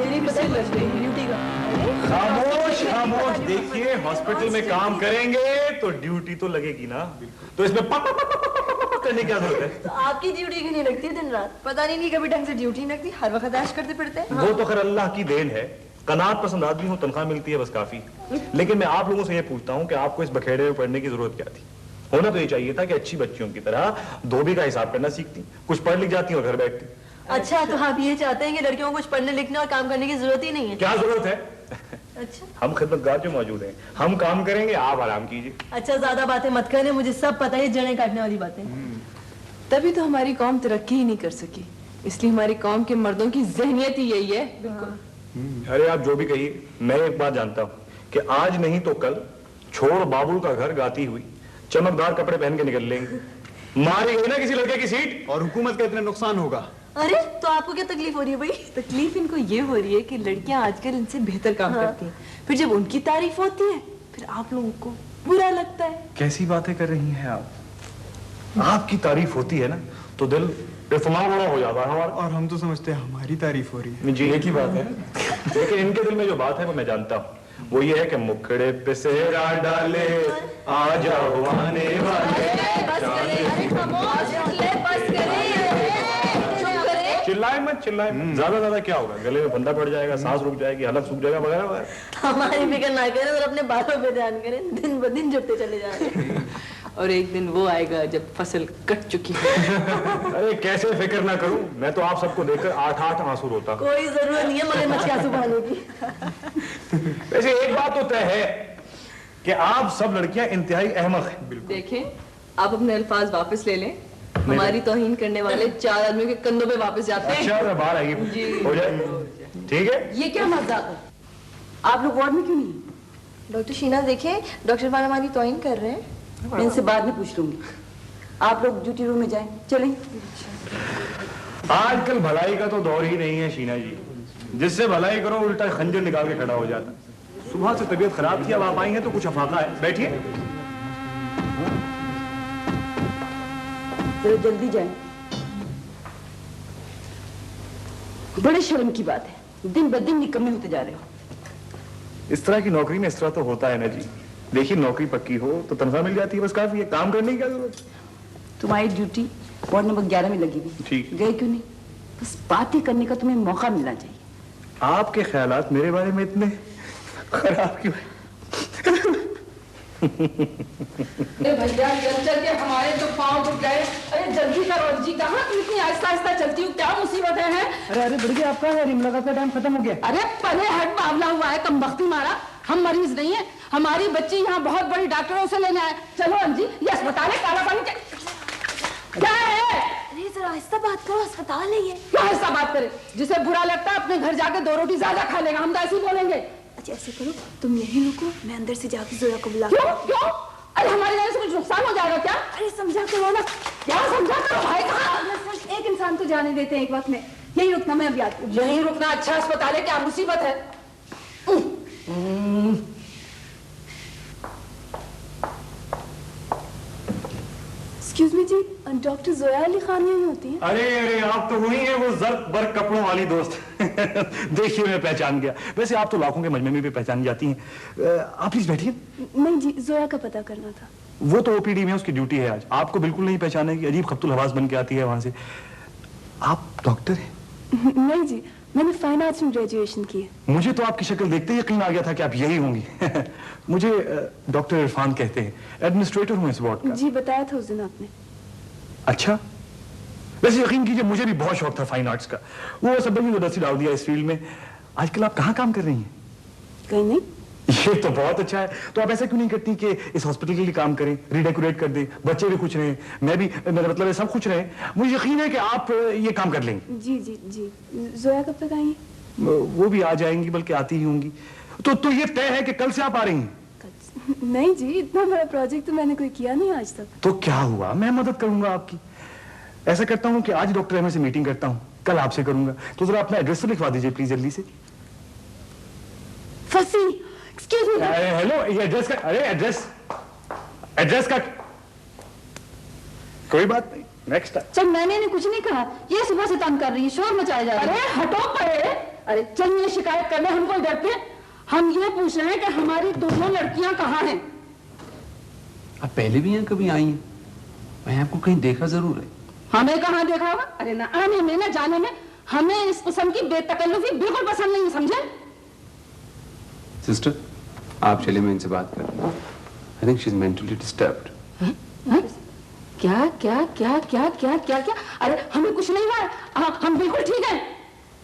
मेरी पता है ड्यूटी का। खामोश खामोश, देखिए हॉस्पिटल में काम करेंगे तो ड्यूटी तो लगेगी ना, तो इसमें करने की क्या जरूरत है? तो आपकी ड्यूटी क्यों नहीं लगती दिन रात? पता नहीं कभी ढंग से ड्यूटी नहीं लगती, हर वक्त ऐश करते पड़ते हैं। वो तो खैर अल्लाह की देन है, कनात पसंद आदमी हूँ, तनख्वाह मिलती है बस काफी। लेकिन मैं आप लोगों से ये पूछता हूँ कि आपको इस बखेड़े में पढ़ने की जरूरत क्या थी? होना तो ये चाहिए था कि अच्छी बच्चियों की तरह धोबी का हिसाब करना सीखती, कुछ पढ़ लिख जाती और घर बैठती। अच्छा, तो आप ये चाहते हैं कि लड़कियों को कुछ पढ़ने लिखने और काम करने की जरूरत ही नहीं है? क्या जरूरत है? अच्छा, हम खिदमतगार जो मौजूद हैं, हम काम करेंगे, आप आराम कीजिए। अच्छा, ज्यादा बातें मत करें, मुझे सब पता है, जड़ें काटने वाली बातें। तभी तो हमारी कौम तरक्की ही नहीं कर सकी, इसलिए हमारी कौम के मर्दों की ज़हनियत ही यही है। बिल्कुल। अरे आप जो भी कहिए, मैं एक बात जानता हूँ कि आज नहीं तो कल छोड़ बाबुल का घर गाती हुई चमकदार कपड़े पहन के निकल लेंगे, मारी गई ना किसी लड़के की सीट, और हुकूमत का इतना नुकसान होगा। अरे तो आपको क्या तकलीफ हो रही है भाई? तकलीफ इनको ये हो रही है कि लड़कियां आजकल इनसे बेहतर काम करती हैं, फिर जब उनकी तारीफ होती है फिर आप लोगों को बुरा लगता है। कैसी बातें कर रही हैं आप? आपकी तारीफ होती है ना तो दिल इतना बड़ा हो जाता है हमारा, और हम तो समझते हैं हमारी तारीफ हो रही है। जी एक ही बात है। लेकिन इनके दिल में जो बात है वो मैं जानता हूँ, वो ये है कि मुखड़े पे सेहरा डाले आ जाओ आने वाले। चिल्लाए मत, चिल्लाए मत, ज्यादा क्या होगा, गले में फंदा पड़ जाएगा, सांस रुक जाएगी, हलक सूख जाएगा वगैरह वगैरह। हमारी फिक्र ना करें और अपने बालों पे ध्यान करें, दिन ब दिन जुड़ते चले जा रहे हैं। और एक दिन वो आएगा जब फसल कट चुकी है। अरे कैसे फिक्र ना करूं, मैं तो आप सबको देखकर 8-8 आंसू रोता। कोई जरूरत नहीं है मगरमच्छ के आंसू बहाने की। वैसे एक बात तो तय है कि आप सब लड़कियां इंतहाई अहमक हैं। देखें, आप अपने अल्फाज वापस ले लें, हमारी तौहीन करने वाले 4 आदमियों के कंधों पे वापस जाते हैं। अच्छा बाहर आइए, हो जाए ठीक है। ये क्या मजाक है? आप लोग वार्ड में क्यों नहीं? डॉक्टर शीना देखें, डॉक्टर साहब हमारी तौहीन कर रहे हैं। मैं इनसे बाद में पूछ लूंगी, आप लोग ड्यूटी रूम में जाएं, चलें। आजकल भलाई का तो दौर ही नहीं है शीना जी, जिससे भलाई करो उल्टा खंजर निकाल के खड़ा हो जाता। सुबह से तबीयत खराब थी, अब आप आई हैं तो कुछ अफाका है, बैठिए। जरा जल्दी जाएं। बड़े शर्म की बात है, दिन ब दिन निकम्मे होते जा रहे हो। इस तरह की नौकरी में इस तरह तो होता है ना जी। देखिए नौकरी पक्की हो तो तनख्वाह मिल जाती है, बस काफी है, काम करने की क्या जरूरत। तुम्हारी ड्यूटी वार्ड नंबर 11 में लगी हुई, ठीक। गए क्यों नहीं? बस बातें करने का तुम्हें मौका मिलना चाहिए। आपके ख्यालात मेरे बारे में इतने खराब क्यों है? भैया चल के हमारे तो पाँव टूट गए। अरे जल्दी करो जी, कहाँ तुम इतनी आहिस्ता आहिस्ता चलती हो, क्या मुसीबत है? अरे बढ़ गया आपका, मुलाकात का टाइम खत्म हो गया। अरे पले हट बावला हुआ है, कम बख्ती मारा। हम मरीज नहीं है, हमारी बच्ची यहाँ बहुत बड़ी डॉक्टरों से लेने आए। चलो अंजी, ये अस्पताल है, काला पानी क्या है? अरे जरा आहिस्ता बात करो, अस्पताल है ये। क्या आहिस्ता बात करे? जिसे बुरा लगता है अपने घर जाके 2 रोटी ज्यादा खा लेगा, हम तो ऐसे ही बोलेंगे। अच्छा ऐसे करो, तुम यहीं रुको, मैं अंदर से जाके जोया को बुला। क्यों क्यों? अरे हमारे जाने से कुछ नुकसान हो जाएगा क्या? अरे समझा करो ना। क्या समझा करो भाई? सिर्फ एक इंसान तो जाने देते हैं एक वक्त में। यही रुकना, मैं अभी आती हूँ। यहीं रुकना अच्छा अस्पताल है, क्या मुसीबत है? एक्सक्यूज मी जी, डॉक्टर जोया अली खान यही होती है? अरे आप तो वही हैं, वो जर्क बर्क कपड़ों वाली दोस्त। देखिए मैं पहचान गया, वैसे आप तो लाखों के मजमे में भी पहचान जाती हैं। आप प्लीज बैठिए। नहीं जी, जोया का पता करना था। वो तो ओपीडी में, उसकी ड्यूटी है आज, आपको बिल्कुल नहीं पहचानेगी, अजीब खब्तुल हवास बन के आती है वहां से। आप डॉक्टर हैं? नहीं जी, मैंने फाइन आर्ट्स में ग्रेजुएशन की है। मुझे तो आपकी शक्ल देखते ही यकीन आ गया था कि आप यही होंगी। मुझे डॉक्टर इरफान कहते हैं, एडमिनिस्ट्रेटर हूँ इस वार्ड का। जी बताया था उस दिन आपने। अच्छा, वैसे यकीन कीजिए मुझे भी बहुत शौक था फाइन आर्ट्स का, वो सब भी उधर से डाल दिया इस फील्ड में। आजकल आप कहाँ काम कर रही हैं? कहीं नहीं। ये तो बहुत अच्छा है, तो आप ऐसा क्यों नहीं करती कि इस हॉस्पिटल के लिए काम करें, रिडेकोरेट कर दें, बच्चे भी खुश रहें, मैं भी, मेरा मतलब है सब खुश रहें। मुझे यकीन है कि आप ये काम कर लेंगे। जी जी जी। जोया कब तक आई है? वो भी आ जाएंगी, बल्कि आती ही होंगी। तो ये तय है कि कल से आप आ रही हैं? नहीं जी, इतना बड़ा प्रोजेक्ट तो मैंने कोई किया नहीं आज तक। तो क्या हुआ, मैं मदद करूंगा आपकी। ऐसा करता हूँ कि आज डॉक्टर अहमद से मीटिंग करता हूँ, कल आपसे करूंगा। तो जरा अपना एड्रेस तो लिखवा दीजिए प्लीज जल्दी से। फंसी। Excuse me. हेलो, ये एड्रेस का, अरे एड्रेस का कोई बात नहीं, नेक्स्ट चल मैंने कुछ नहीं कहा, ये सुबह से तंग कर रही है, शोर मचाए जा रही है। अरे हटो परे, अरे चल ये शिकायत करने हम कोई डरते हैं? हम ये पूछ रहे हैं कि हमारी दोनों लड़कियां कहाँ हैं? आप पहले भी यहाँ कभी आई हैं? मैं आपको कहीं देखा जरूर है। हमें कहाँ देखा होगा? अरे ना आने में ना जाने में हमें इस किस्म की बेतकल्लुफी बिल्कुल पसंद नहीं है, समझे? सिस्टर, आप चलिए, मैं इनसे बात कर रहा हूँ। I think she is mentally disturbed. क्या क्या क्या क्या क्या क्या क्या? अरे हमें कुछ नहीं हुआ है, हम बिल्कुल ठीक हैं।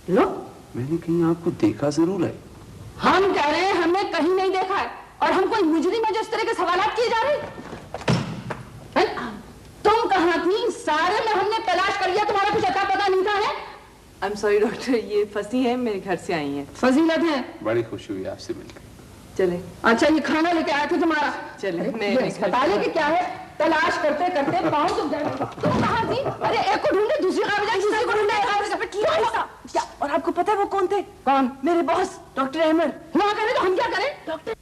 लो, मैंने कहीं आपको देखा जरूर है। हम कह रहे हैं हमने कहीं नहीं देखा है, और हम कोई मुजरिम है जो इस तरह के सवालात किए जा रहे हैं? तुम कहाँ थी? सारे में हमने तलाश कर लिया, तुम्हारा कुछ अता पता नहीं था है? आई एम सॉरी डॉक्टर, ये फंसी है, मेरे घर से आई हैं। फजीलत है। बड़ी खुशी हुई आपसे मिलकर। चले। अच्छा ये खाना लेके आए थे तुम्हारा? चले, ये अस्पताल के क्या है? तलाश करते करते पाँव तुम गए। तुम कहाँ थी? अरे एक को ढूंढे, दूसरी का बजाय दूसरी को ढूंढे। क्या? और आपको पता है वो कौन थे? कौन? मेरे बॉस डॉक्टर अहमद। वहाँ करें तो हम क्या करें? डॉक्टर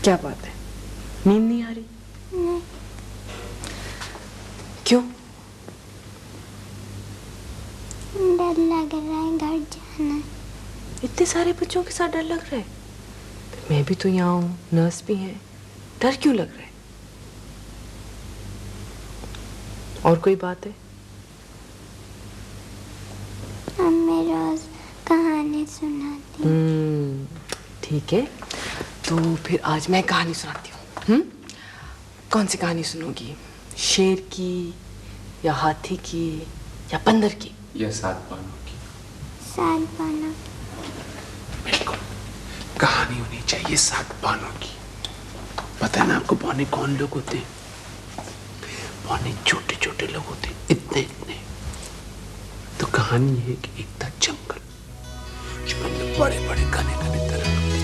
क्या बात है, नींद नहीं आ रही? नहीं। क्यों? डर लग रहा है घर जाना। इतने सारे बच्चों के साथ डर लग रहा है? मैं भी तो यहाँ हूँ, नर्स भी है, डर क्यों लग रहा है? और कोई बात है? अम्मी रोज कहानी सुनाती। ठीक है, तो फिर आज मैं कहानी सुनाती हूँ। कौन सी कहानी सुनोगी? शेर की या हाथी की या बंदर की? या 7 पानों की? 7 पानों। बिल्कुल, कहानी होनी चाहिए 7 पानों की। पता है ना आपको बौने कौन लोग होते हैं? बौने छोटे छोटे लोग होते हैं, इतने इतने। तो कहानी है कि एक था जंगल, उसमें बड़े बड़े घने घने दरख्त थे।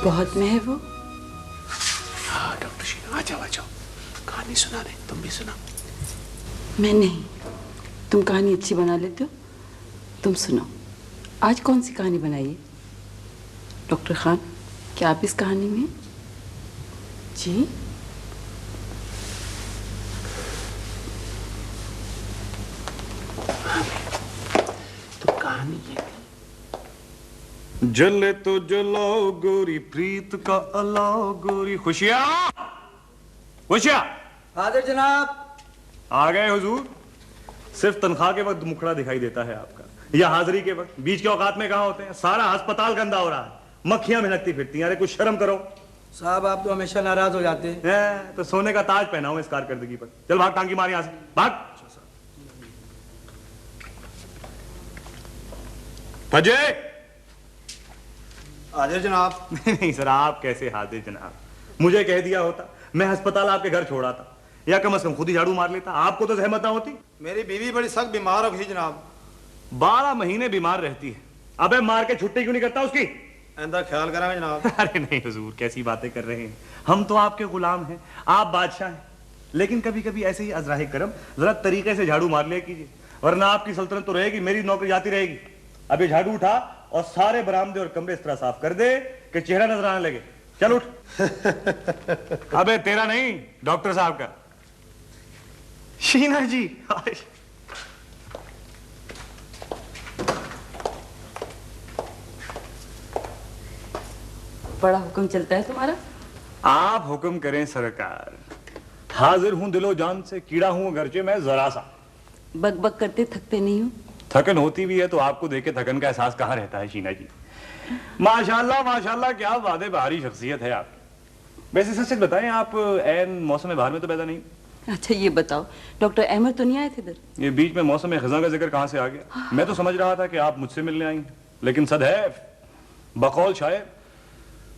बहुत में है वो? हाँ डॉक्टर शीना, आ जाओ, कहानी सुना रहे, तुम भी सुना। मैं नहीं, तुम कहानी अच्छी बना लेते हो, तुम सुनो। आज कौन सी कहानी बनाई है? डॉक्टर खान, क्या आप इस कहानी में? जी? तो कहानी है, जले तो जलाओ गोरी प्रीत का अलाओ गोरी। खुशियाँ खुशियाँ। हाजिर जनाब। आ गए हुजूर। सिर्फ तनख्वाह के वक्त मुखड़ा दिखाई देता है आपका, या हाजिरी के वक्त? बीच के औकात में कहाँ होते हैं? सारा अस्पताल गंदा हो रहा है, मक्खियां भिनकती फिरती हैं। अरे कुछ शर्म करो साहब, आप तो हमेशा नाराज हो जाते हैं। तो सोने का ताज पहना हूं इस कारकर्दगी पर। चल भाग, टांगी मार यहां से, भाग। अजय! हाजिर जनाब। नहीं सर, आप कैसे हाजिर जनाब? मुझे कह दिया होता, मैं अस्पताल आपके घर छोड़ा था, या कम से कम खुद ही झाड़ू मार लेता। आपको तो सहमत ना होती। मेरी बीवी बड़ी सख्त बीमार हो गई जनाब। 12 महीने बीमार रहती है। अबे मार के छुट्टी क्यों नहीं करता उसकी? ऐसा ख्याल करेंगे जनाब। अरे नहीं हुजूर, कैसी बातें कर रहे हैं। हम तो आपके गुलाम हैं, आप बादशाह हैं। लेकिन कभी कभी ऐसे ही अजराहे करम जरा तरीके से झाड़ू मार लिया कीजिए, वरना आपकी सल्तनत तो रहेगी, मेरी नौकरी जाती रहेगी। अब ये झाड़ू उठा और सारे बरामदे और कमरे इस तरह साफ कर दे कि चेहरा नजर आने लगे। चल उठ। अबे तेरा नहीं, डॉक्टर साहब का। शीना जी। बड़ा हुक्म चलता है तुम्हारा। आप हुक्म करें सरकार। हाजिर हूं दिलो जान से, कीड़ा हूं अगरचे मैं जरा सा। बक बक करते थकते नहीं हो? थकन होती भी है तो आपको देख के थकन का एहसास कहाँ रहता है शीना जी। माशाल्लाह माशाल्लाह, क्या वादे बहारी शख्सियत है आप। वैसे सच सच बताएं, आप ऐन मौसम बहार में तो पैदा नहीं? अच्छा ये बताओ, डॉक्टर अहमद तो नहीं आए थे इधर? ये बीच में मौसम खज़ां का जिक्र कहाँ से आ गया? मैं तो समझ रहा था कि आप मुझसे मिलने आई, लेकिन सद है बकौल शायर,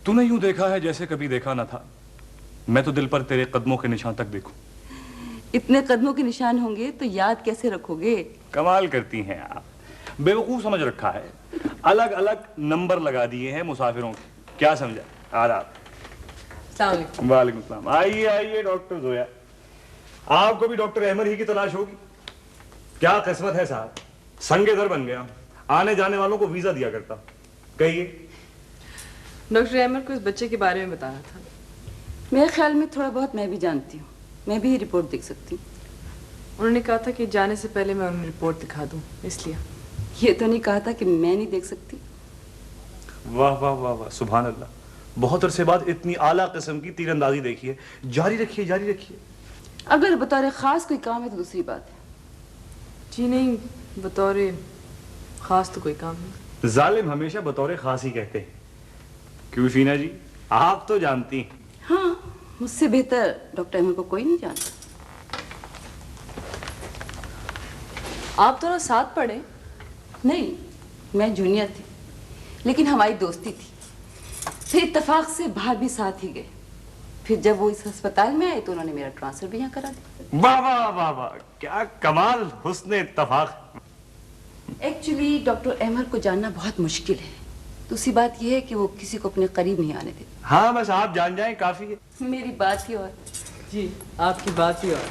तूने यूं देखा है जैसे कभी देखा ना था, मैं तो दिल पर तेरे कदमों के निशान तक देखूं। इतने कदमों के निशान होंगे तो याद कैसे रखोगे? कमाल करती हैं आप, बेवकूफ समझ रखा है। अलग अलग नंबर लगा दिए हैं मुसाफिरों के, क्या समझा? आदाब। वालेकुम सलाम। आइए आइए डॉक्टर जोया, आपको भी डॉक्टर अहमद ही की तलाश होगी। क्या किस्मत है साहब, संगे दर बन गया, आने जाने वालों को वीजा दिया करता। कहिए। डॉक्टर अहमद को इस बच्चे के बारे में बताना था। मेरे ख्याल में थोड़ा बहुत मैं भी जानती हूँ, मैं भी रिपोर्ट देख सकती हूँ। उन्होंने कहा था कि जाने से पहले मैं उन्हें रिपोर्ट दिखा दूं, इसलिए। ये तो नहीं कहा था कि मैं नहीं देख सकती। वाह वाह वाह वाह, सुभान अल्लाह, बहुत अरसे बाद इतनी आला किस्म की तीरंदाजी देखी है। जारी रखिए जारी रखिए। अगर बतौर खास कोई काम है तो दूसरी बात है। जी नहीं, बतौर खास तो कोई काम नहीं। जालिम हमेशा बतौर खास ही कहते हैं। क्यों शीना जी, आप तो जानती हैं। हाँ, मुझसे बेहतर डॉक्टर अहमद को कोई नहीं जानता। आप दोनों साथ पढ़े? नहीं, मैं जूनियर थी, लेकिन हमारी दोस्ती थी। फिर इत्तेफाक से बाहर भी साथ ही गए। फिर जब वो इस अस्पताल में आए तो उन्होंने मेरा ट्रांसफर भी यहाँ करा दिया। वाह वाह वाह वाह, क्या कमाल हुस्न इत्तेफाक। एक्चुअली डॉक्टर अहमद को जानना बहुत मुश्किल है। दूसरी बात यह है कि वो किसी को अपने करीब नहीं आने देते। हाँ, बस आप जान जाएं काफी है। मेरी बात ही और। जी, आपकी बात ही और।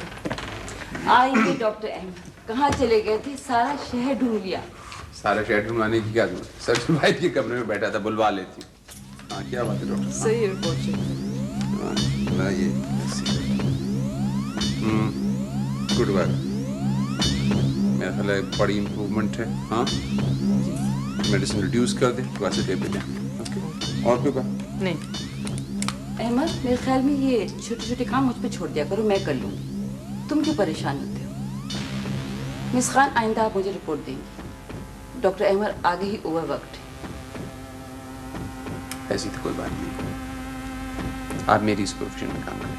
आइए डॉक्टर अहमद, कहाँ चले गए थे? सारा शहर ढूंढ लिया। सारा शहर ढूंढवाने की क्या जरूरत? सचिन भाई के कमरे में बैठा था, बुलवा लेती हूँ। हाँ, क्या बात है डॉक्टर? सही रिपोर्ट चाहिए। ये गुड वर्क। मेरा ख्याल है बड़ी इम्प्रूवमेंट है। हाँ, मेडिसिन रिड्यूस कर दे, वैसे दे दे। ओके, और क्यों? नहीं अहमद, मेरे ख्याल में ये छोटे छोटे काम मुझ पे छोड़ दिया करो, मैं कर लूंगी। तुम क्यों परेशान होते हो? मिस खान, आइंदा आप मुझे रिपोर्ट देंगी। डॉक्टर अहमद आगे ही ओवर वर्क्ड है। ऐसी तो कोई बात नहीं, आप मेरी इस प्रोफेशन में काम करें।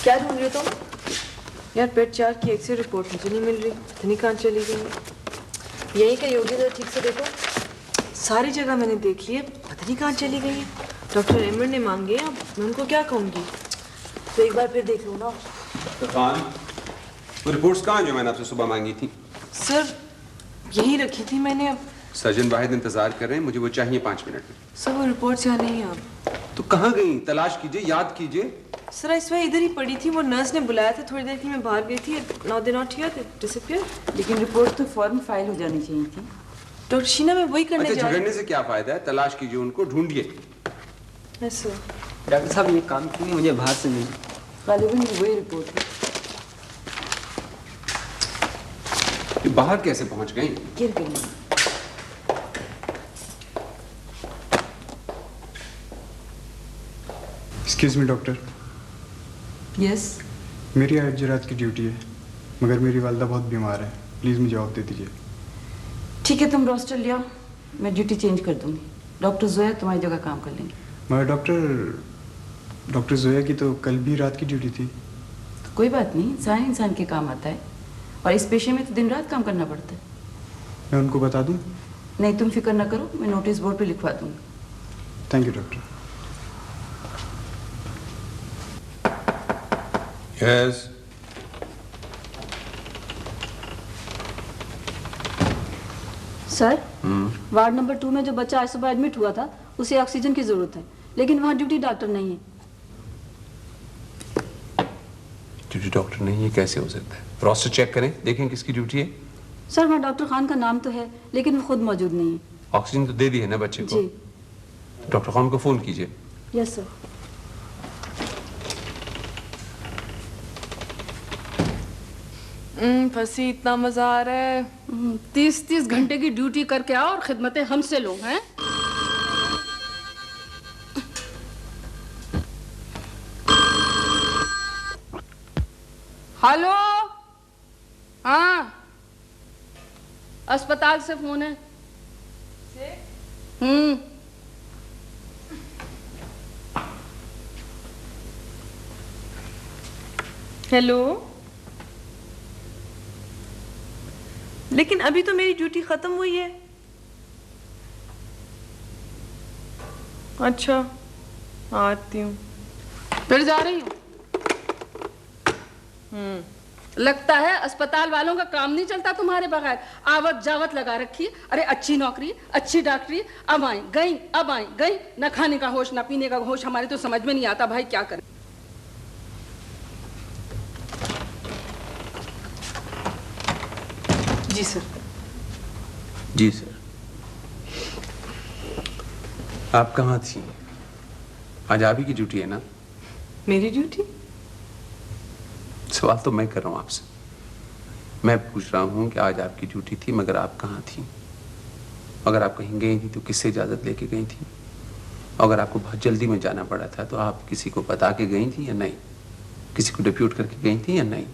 क्या ढूंढ रहे हो तुम? यार, पेट 4 की एक्सरे रिपोर्ट मुझे नहीं मिल रही, इतनी कहाँ चली गई है? यही कहीं होगी, जरा ठीक से देखो। सारी जगह मैंने देख ली है, पता नहीं कहाँ चली गई है। डॉक्टर अहमद ने मांगे, अब मैं उनको क्या कहूँगी? तो एक बार फिर देख लो ना। खान, वो रिपोर्ट्स कहाँ जो मैंने आपसे सुबह मांगी थी? सर, यही रखी थी मैंने। अब सर्जन वाहिद इंतजार कर रहे हैं, मुझे वो चाहिए 5 मिनट में। सर, वो रिपोर्ट्स यहाँ नहीं है। अब तो कहाँ गई? तलाश कीजिए, याद कीजिए। सर, इस वक्त इधर ही पड़ी थी। वो नर्स ने बुलाया था थोड़ी देर के लिए, मैं बाहर गई थी। Now they not here, they disappear. लेकिन रिपोर्ट तो फौरन फाइल हो जानी चाहिए थी। डॉक्टर शीना, मैं वही करने अच्छा, जा रही झगड़ने से क्या फायदा है? तलाश कीजिए, उनको ढूंढिए। हूँ। सर, डॉक्टर साहब, ये काम क्यों नहीं मुझे बाहर से मिली? गालिबन ये वही रिपोर्ट है। ये बाहर कैसे पहुंच गई? गिर गई। Excuse me doctor, yes. मेरी आज रात की ड्यूटी है, मगर मेरी वालदा बहुत बीमार है, प्लीज़ मुझे ऑफ दे दीजिए। ठीक है, तुम रोस्टर ले आओ, मैं ड्यूटी चेंज कर दूंगी। डॉक्टर जोया तुम्हारी जगह काम कर लेंगे। मगर डॉक्टर जोया की तो कल भी रात की ड्यूटी थी। कोई बात नहीं, इंसान इंसान के काम आता है, और इस पेशे में तो दिन रात काम करना पड़ता है। मैं उनको बता दूं? नहीं, तुम फिक्र ना करो, मैं नोटिस बोर्ड पे लिखवा दूंगी। Thank you doctor. Yes. Sir, ward number 2 में जो बच्चा आज सुबह एडमिट हुआ था, उसे ऑक्सीजन की जरूरत है, लेकिन वहाँ ड्यूटी डॉक्टर नहीं है। ड्यूटी डॉक्टर नहीं है कैसे हो सकता है? रोस्टर चेक करें, देखें किसकी ड्यूटी है। सर, वहाँ डॉक्टर खान का नाम तो है, लेकिन वो खुद मौजूद नहीं है। ऑक्सीजन तो दे दी है ना बच्चे को? जी। डॉक्टर खान को फोन कीजिए। Yes sir. फंसी, इतना मजा आ रहा है। 30-30 घंटे की ड्यूटी करके आओ और खिदमतें हमसे लो, हैं? हेलो, हाँ, अस्पताल से फोन है। हेलो, लेकिन अभी तो मेरी ड्यूटी खत्म हुई है। अच्छा, आती हूँ। फिर जा रही हूँ। लगता है अस्पताल वालों का काम नहीं चलता तुम्हारे बगैर। आवत जावत लगा रखी है। अरे अच्छी नौकरी, अच्छी डॉक्टरी, अब आई गई, अब आई गई, न खाने का होश न पीने का होश। हमारे तो समझ में नहीं आता भाई, क्या करें। जी सर। जी सर। आप कहाँ थी? आज आप ही की ड्यूटी है ना? मेरी ड्यूटी? सवाल तो मैं कर रहा हूँ आपसे। मैं पूछ रहा हूँ कि आज आपकी ड्यूटी थी, मगर आप कहाँ थी? अगर आप कहीं गई थी तो किससे इजाज़त लेके गई थी? अगर आपको बहुत जल्दी में जाना पड़ा था तो आप किसी को बता के गई थी या नहीं? किसी को डिप्यूट करके गई थी या नहीं?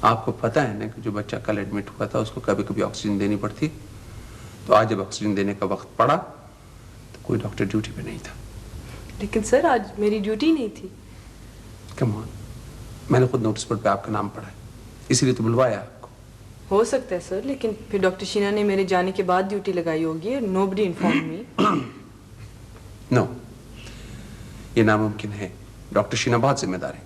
आपको पता है ना कि जो बच्चा कल एडमिट हुआ था उसको कभी कभी ऑक्सीजन देनी पड़ती, तो आज जब ऑक्सीजन देने का वक्त पड़ा तो कोई डॉक्टर ड्यूटी पे नहीं था। लेकिन सर, आज मेरी ड्यूटी नहीं थी। कम ऑन, मैंने खुद नोटिस बोर्ड पे आपका नाम पढ़ा है, इसीलिए तो बुलवाया आपको। हो सकता है सर, लेकिन फिर डॉक्टर शीना ने मेरे जाने के बाद ड्यूटी लगाई होगी। Nobody inform me. नो, ये नामुमकिन है। डॉक्टर शीना बहुत जिम्मेदार है।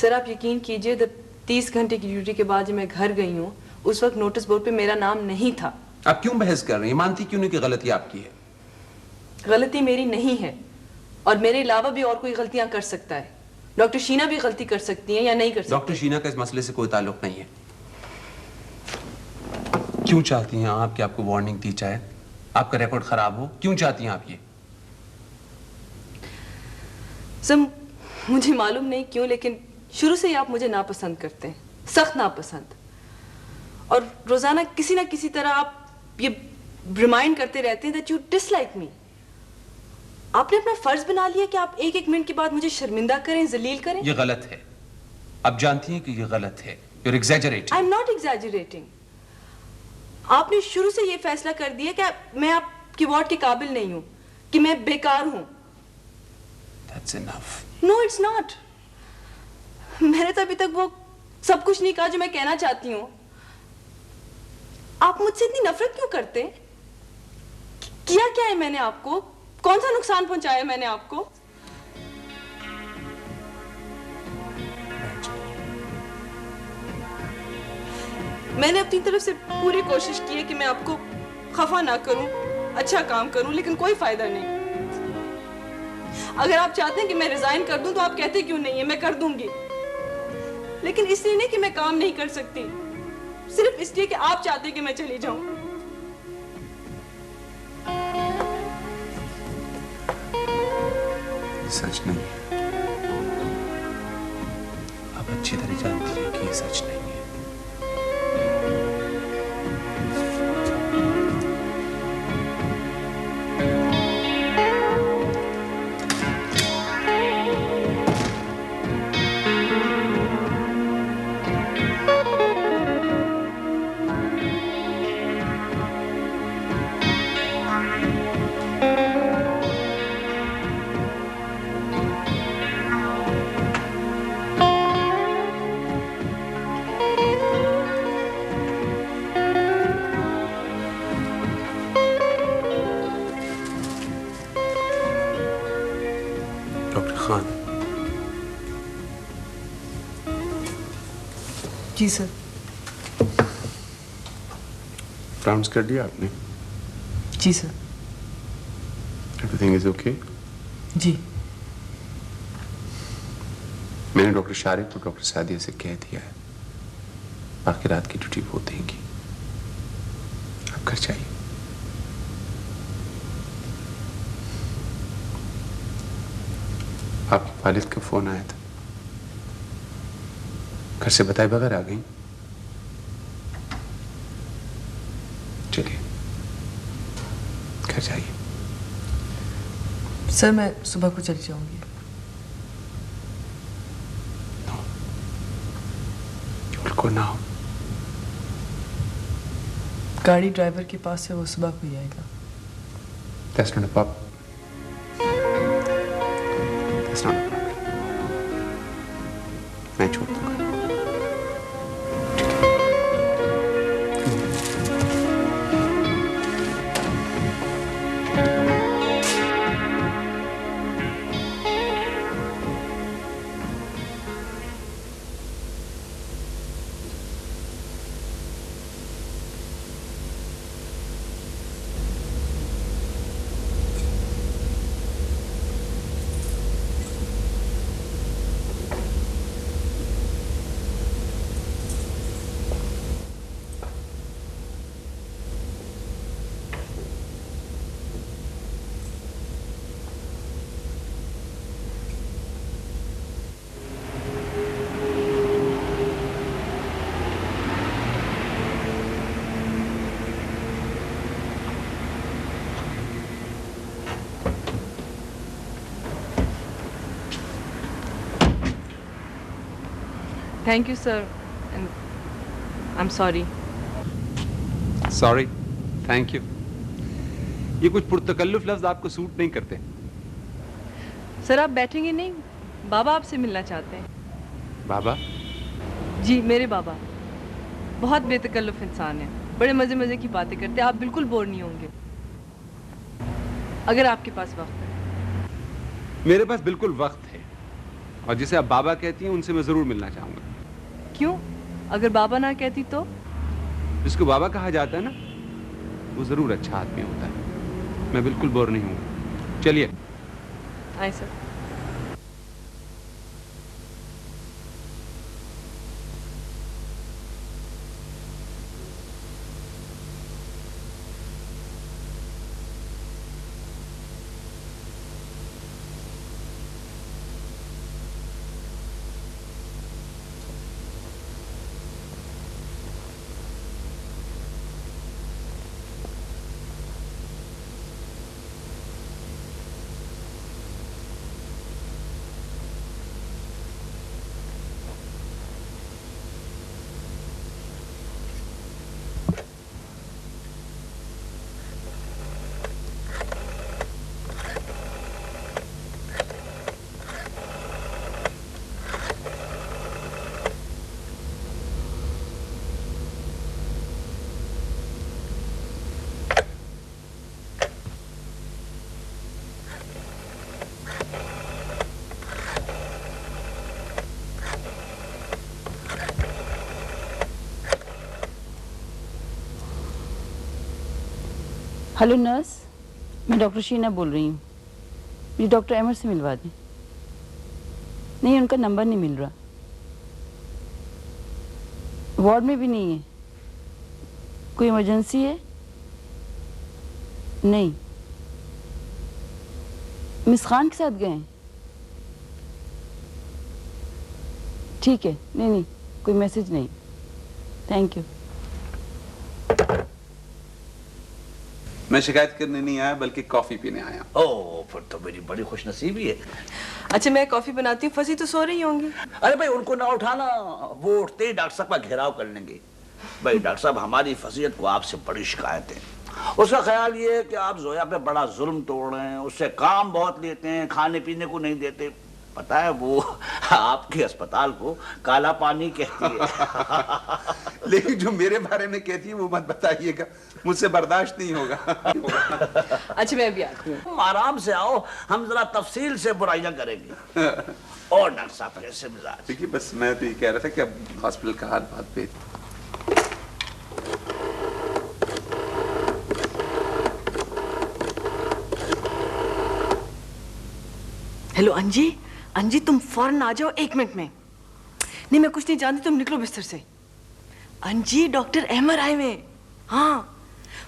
सर, आप यकीन कीजिए, जब 30 घंटे की ड्यूटी के बाद जब मैं घर गई हूँ, उस वक्त नोटिस बोर्ड पे मेरा नाम नहीं था। आप क्यों बहस कर रही हैं? मानती क्यों नहीं कि गलती आपकी है? गलती मेरी नहीं है, और मेरे अलावा भी और कोई गलतियां कर सकता है। डॉक्टर शीना भी गलती कर सकती हैं या नहीं कर सकती। डॉक्टर शीना का इस मसले से कोई ताल्लुक नहीं है। क्यों चाहती हैं आप कि आपको वार्निंग दी जाए, आपका रिकॉर्ड खराब हो? क्यों चाहती हैं आप ये? सर, मुझे मालूम नहीं क्यों, लेकिन शुरू से ही आप मुझे नापसंद करते हैं, सख्त नापसंद। और रोजाना किसी ना किसी तरह आप ये रिमाइंड करते रहते हैं दैट यू डिसलाइक मी। आपने अपना फर्ज बना लिया कि आप एक एक मिनट के बाद मुझे शर्मिंदा करें, जलील करें। ये गलत है। आप जानती हैं कि ये गलत है। You're exaggerating. I am not exaggerating. आपने शुरू से ये फैसला कर दिया कि मैं आपकी वार्ड के काबिल नहीं हूं, कि मैं बेकार हूं। That's enough. No, it's not. मैंने तो अभी तक वो सब कुछ नहीं कहा जो मैं कहना चाहती हूँ। आप मुझसे इतनी नफरत क्यों करते? किया क्या है मैंने आपको? कौन सा नुकसान पहुंचाया मैंने आपको? मैंने अपनी तरफ से पूरी कोशिश की है कि मैं आपको खफा ना करूं, अच्छा काम करूं, लेकिन कोई फायदा नहीं। अगर आप चाहते हैं कि मैं रिजाइन कर दूं तो आप कहते क्यों नहीं है? मैं कर दूंगी, लेकिन इसलिए नहीं कि मैं काम नहीं कर सकती, सिर्फ इसलिए कि आप चाहते हैं कि मैं चली जाऊं। सच नहीं है। आप अच्छी तरह जानती हैं कि ये सच नहीं है। खान, जी सर। राउंड्स कर दिया आपने? जी सर। Everything is okay? जी। मैंने डॉक्टर शारिक और डॉक्टर सादिया से कह दिया है, बाकी रात की ड्यूटी वो देंगी। आप घर जाइए। आपके वालिद का फोन आया था, घर से बताए बगैर आ गई। चलिए घर जाइए। सर मैं सुबह को चली जाऊंगी। बिल्कुल ना हो। गाड़ी ड्राइवर के पास है, वो सुबह को ही आएगा। That's not a problem. That's not a problem. मैं छोड़ दूंगा। Thank you sir, and I am sorry. Sorry, thank you, ये कुछ पुरतकल्लुफ लफ्ज आपको सूट नहीं करते। सर आप बैठेंगे नहीं, बाबा आपसे मिलना चाहते हैं। बाबा? जी मेरे बाबा बहुत बेतकल्लुफ इंसान है, बड़े मजे मजे की बातें करते हैं, आप बिल्कुल बोर नहीं होंगे अगर आपके पास वक्त है। मेरे पास बिल्कुल वक्त है, और जिसे आप बाबा कहती हैं उनसे मैं जरूर मिलना चाहूंगा। क्यों? अगर बाबा ना कहती तो? जिसको बाबा कहा जाता है ना, वो जरूर अच्छा आदमी होता है। मैं बिल्कुल बोर नहीं हूँ। चलिए। आए सर। हेलो नर्स, मैं डॉक्टर शीना बोल रही हूँ। मुझे डॉक्टर अहमद से मिलवा दें। नहीं, उनका नंबर नहीं मिल रहा, वार्ड में भी नहीं है। कोई इमरजेंसी है? नहीं। मिस खान के साथ गए हैं? ठीक है, नहीं नहीं, कोई मैसेज नहीं। Thank you. मैं शिकायत करने नहीं आया, बल्कि कॉफी पीने आया। ओह, फिर तो मेरी बड़ी खुशनसीबी है। अच्छा मैं कॉफी बनाती हूँ, फंसी तो सो रही होंगी। अरे भाई उनको ना उठाना, वो उठते ही डॉक्टर साहब का घेराव कर लेंगे। भाई डॉक्टर साहब, हमारी फसीयत को आपसे बड़ी शिकायत है। उसका ख्याल ये है कि आप जोया पे बड़ा जुल्म तोड़ रहे हैं, उससे काम बहुत लेते हैं, खाने पीने को नहीं देते। पता है वो आपके अस्पताल को काला पानी कहती है। लेकिन जो मेरे बारे में कहती है वो मत बताइएगा, मुझसे बर्दाश्त नहीं होगा। अच्छा मैं अभी आती हूँ। तुम आराम से आओ, हम जरा तफसील से बुराइयां करेंगे। और डॉक्टर साहब कैसे मिजाज? देखिए बस मैं तो ये कह रहा था कि अब हॉस्पिटल का हाल बहुत बेहतर। हेलो अंजी, अंजी तुम फौरन आ जाओ 1 मिनट में। नहीं मैं कुछ नहीं जानती, तुम निकलो बिस्तर से। अंजी डॉक्टर अहमद आए हुए हैं। हाँ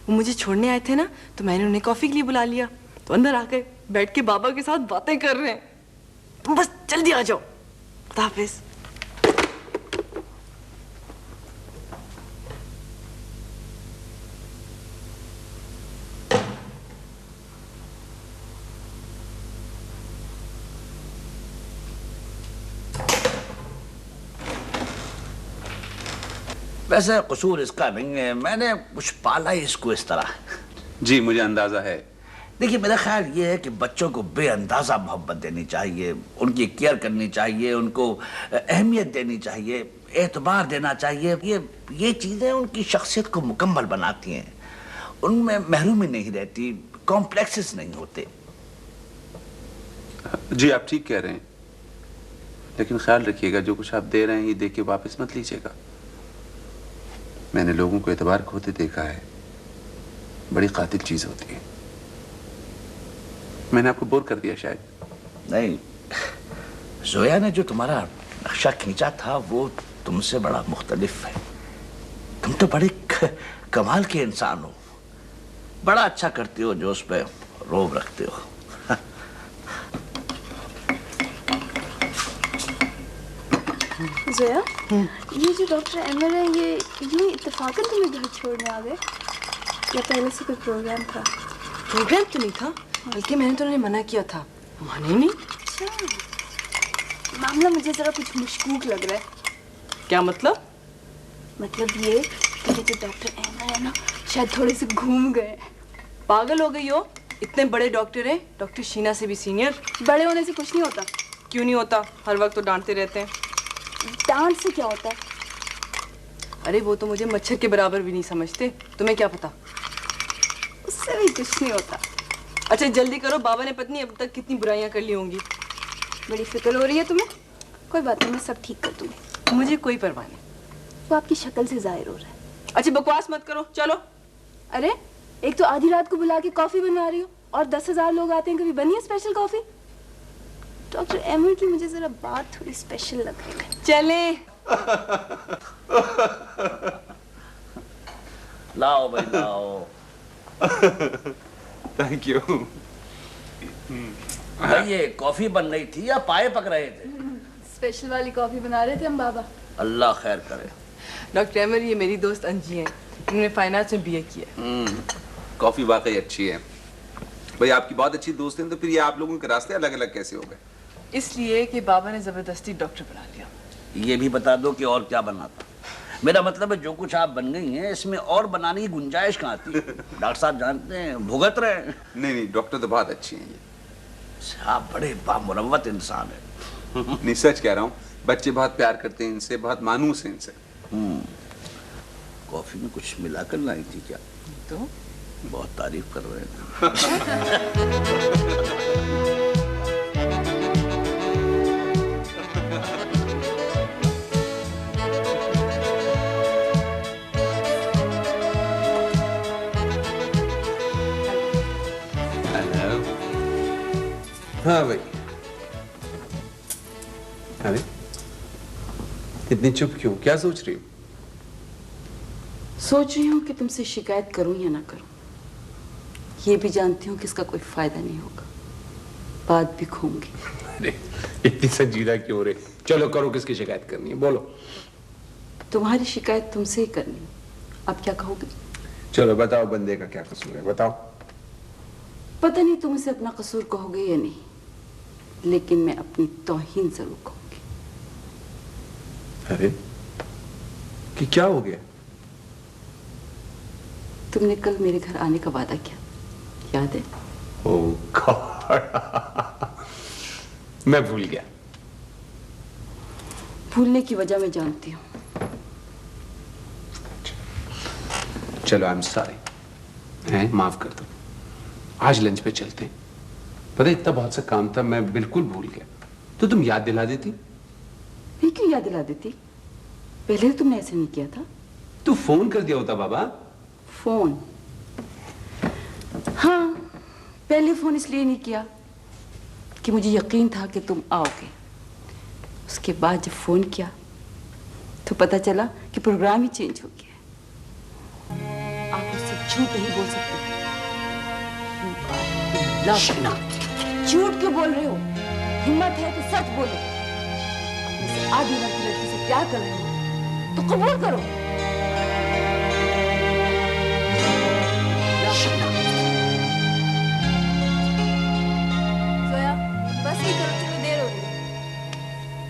वो मुझे छोड़ने आए थे ना, तो मैंने उन्हें कॉफी के लिए बुला लिया, तो अंदर आके बैठ के बाबा के साथ बातें कर रहे हैं। तुम बस जल्दी आ जाओ। खुदा हाफिज। वैसे कसूर इसका नहीं है, मैंने कुछ पाला ही इसको इस तरह। जी मुझे अंदाजा है। देखिए मेरा ख्याल ये है कि बच्चों को बेअंदाजा मोहब्बत देनी चाहिए, उनकी केयर करनी चाहिए, उनको अहमियत देनी चाहिए, एतबार देना चाहिए। ये चीज़ें उनकी शख्सियत को मुकम्मल बनाती हैं, उनमें महरूमी नहीं रहती, कॉम्प्लेक्सेस नहीं होते। जी आप ठीक कह रहे हैं, लेकिन ख्याल रखिएगा जो कुछ आप दे रहे हैं ये दे के वापस मत लीजिएगा। मैंने लोगों को एतबार खोते देखा है, बड़ी कातिल चीज होती है। मैंने आपको बोर कर दिया शायद। नहीं, जोया ने जो तुम्हारा नक्शा खींचा था वो तुमसे बड़ा मुख्तलिफ है। तुम तो बड़े कमाल के इंसान हो, बड़ा अच्छा करते हो जो उस पर रोब रखते हो। जोया, ये जो डॉक्टर अहमद है ये यूं इत्तेफाकन तुम्हें घर छोड़ने आ गए या पहले से कोई प्रोग्राम था? प्रोग्राम तो नहीं था, बल्कि मैंने तो उन्हें मना किया था, माने नहीं। अच्छा, मामला मुझे जरा कुछ मुश्कूक लग रहा है। क्या मतलब? मतलब ये कि जो डॉक्टर अहमद है ना शायद थोड़े से घूम गए। पागल हो गई हो, इतने बड़े डॉक्टर हैं, डॉक्टर शीना से भी सीनियर। बड़े होने से कुछ नहीं होता। क्यों नहीं होता, हर वक्त तो डांटते रहते हैं। डांट से क्या होता है? अरे वो तो मुझे मच्छर के बराबर भी नहीं समझते, तुम्हें क्या पता? उससे भी कुछ नहीं होता। अच्छा जल्दी करो, बाबा ने पत्नी अब तक कितनी बुराइयां कर ली होंगी। बड़ी फिक्र हो रही है तुम्हें? कोई बात नहीं, मैं सब ठीक कर दूंगी। मुझे कोई परवाह नहीं। वो आपकी शक्ल से जाहिर हो रहा है। अच्छा बकवास मत करो, चलो। अरे एक तो आधी रात को बुला के कॉफी बनवा रही हो और 10,000 लोग आते हैं, कभी बनी है स्पेशल कॉफी? डॉक्टर अहमद की मुझे जरा बात थोड़ी स्पेशल लग रही है। चले लाओ भाई लाओ। Thank you. भाई ये कॉफी बन रही थी या पाए पक रहे थे? स्पेशल वाली कॉफी बना रहे थे हम बाबा। अल्लाह खैर करे। डॉक्टर अहमद ये मेरी दोस्त अंजी हैं, उन्होंने फाइनेंस में बीए किया है। कॉफी वाकई अच्छी है। भाई आपकी बहुत अच्छी दोस्त हैं, तो फिर ये आप लोगों के रास्ते अलग अलग कैसे हो गए? इसलिए कि बाबा ने जबरदस्ती डॉक्टर बना लिया। ये भी बता दो कि और क्या बना था। मेरा मतलब है जो कुछ आप बन गई हैं इसमें और बनाने की गुंजाइश कहाँ थी? डॉक्टर साहब जानते हैं, भुगत रहे हैं। नहीं नहीं, डॉक्टर तो बहुत अच्छी हैं ये। आप बड़े बामुरव्वत इंसान हैं। नहीं सच कह रहा हूँ, बच्चे बहुत प्यार करते हैं इनसे, बहुत मानूस हैं इनसे। कॉफी में कुछ मिलाकर लाई थी क्या? तो बहुत तारीफ कर रहे हैं। हाँ भाई। अरे इतनी चुप क्यों, क्या सोच रही हो? सोच रही हूँ कि तुमसे शिकायत करूं या ना करूं। ये भी जानती हूँ कि इसका कोई फायदा नहीं होगा, बात भी खूंगी। अरे इतनी संजीदा क्यों रे? चलो करो, किसकी शिकायत करनी है बोलो। तुम्हारी शिकायत तुमसे ही करनी है, अब क्या कहोगे? चलो बताओ, बंदे का क्या कसूर है बताओ। पता नहीं तुम उसे अपना कसूर कहोगे या नहीं, लेकिन मैं अपनी तौहीन जरूर कहूंगी। अरे कि क्या हो गया? तुमने कल मेरे घर आने का वादा किया, याद है? ओह गॉड, मैं भूल गया। भूलने की वजह मैं जानती हूँ। चलो, आई एम सॉरी, हैं, माफ कर दो। आज लंच पे चलते हैं। पता है, इतना बहुत सा काम था, मैं बिल्कुल भूल गया। तो तुम याद दिला देती। मैं क्यों याद दिला देती? पहले तो तुमने ऐसे नहीं किया था। तू फोन कर दिया होता बाबा। फोन? हाँ, पहले फोन इसलिए नहीं किया कि मुझे यकीन था कि तुम आओगे। उसके बाद जब फोन किया तो पता चला कि प्रोग्राम ही चेंज हो गया। आप मुझसे झूठ नहीं बोल सकते। झूठ क्यों बोल रहे हो? हिम्मत है तो सच बोलो। अपने से आधी उम्र की लड़की से प्यार कर रहे हो तो कबूल करो। जोया, बस ये करो, तुम्हें देर हो रही है।